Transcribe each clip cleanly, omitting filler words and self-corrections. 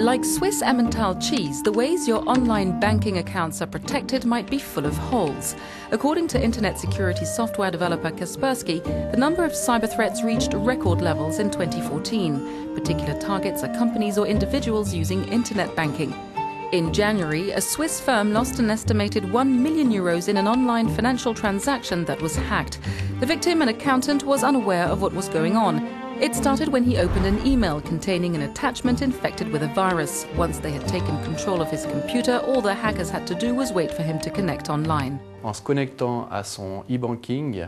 Like Swiss Emmental cheese, the ways your online banking accounts are protected might be full of holes. According to internet security software developer Kaspersky, the number of cyber threats reached record levels in 2014. Particular targets are companies or individuals using internet banking. In January, a Swiss firm lost an estimated 1 million euros in an online financial transaction that was hacked. The victim, an accountant, was unaware of what was going on. It started when he opened an email containing an attachment infected with a virus. Once they had taken control of his computer, all the hackers had to do was wait for him to connect online. En se connectant à son e-banking,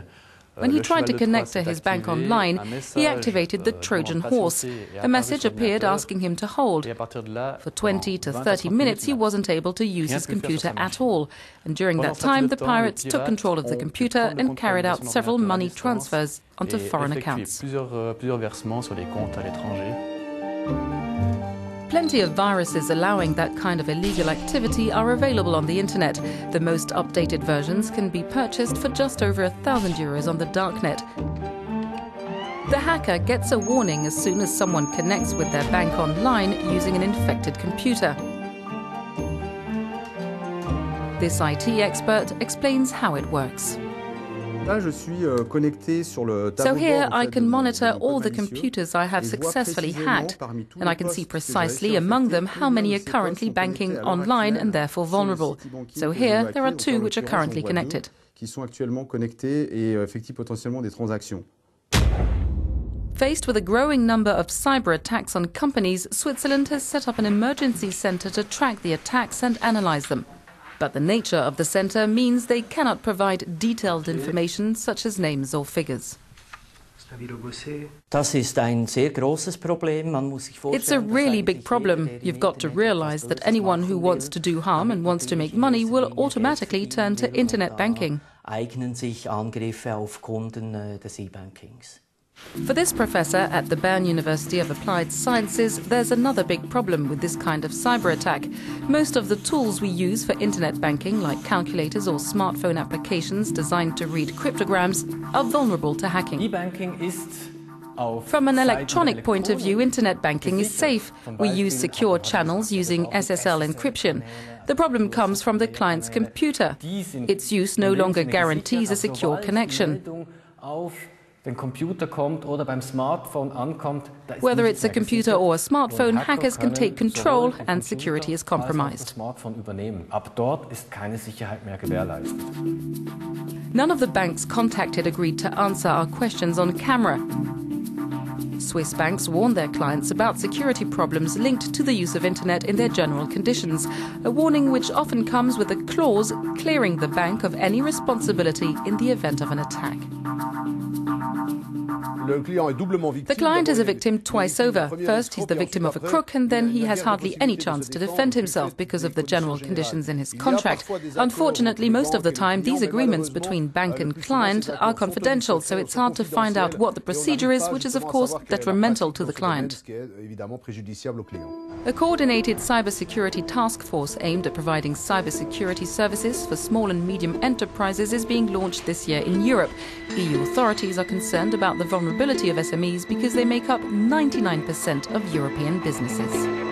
when he tried to connect to his bank online, he activated the Trojan horse. A message appeared asking him to hold. For 20 to 30 minutes, he wasn't able to use his computer at all. And during that time, the pirates took control of the computer and carried out several money transfers onto foreign accounts. Plenty of viruses allowing that kind of illegal activity are available on the internet. The most updated versions can be purchased for just over €1,000 on the darknet. The hacker gets a warning as soon as someone connects with their bank online using an infected computer. This IT expert explains how it works. So here I can monitor all the computers I have successfully hacked, and I can see precisely among them how many are currently banking online and therefore vulnerable. So here there are 2 which are currently connected. Faced with a growing number of cyber attacks on companies, Switzerland has set up an emergency centre to track the attacks and analyse them. But the nature of the centre means they cannot provide detailed information such as names or figures. It's a really big problem. You've got to realise that anyone who wants to do harm and wants to make money will automatically turn to internet banking. For this professor at the Bern University of Applied Sciences, there's another big problem with this kind of cyber attack. Most of the tools we use for internet banking, like calculators or smartphone applications designed to read cryptograms, are vulnerable to hacking. From an electronic point of view, internet banking is safe. We use secure channels using SSL encryption. The problem comes from the client's computer. Its use no longer guarantees a secure connection. Whether it's a computer or a smartphone, hackers can take control and security is compromised. None of the banks contacted agreed to answer our questions on camera. Swiss banks warn their clients about security problems linked to the use of internet in their general conditions, a warning which often comes with a clause clearing the bank of any responsibility in the event of an attack. The client is a victim twice over. First, he's the victim of a crook, and then he has hardly any chance to defend himself because of the general conditions in his contract. Unfortunately, most of the time, these agreements between bank and client are confidential, so it's hard to find out what the procedure is, which is, of course, detrimental to the client. A coordinated cybersecurity task force aimed at providing cybersecurity services for small and medium enterprises is being launched this year in Europe. EU authorities are concerned about the vulnerability of SMEs because they make up 99% of European businesses.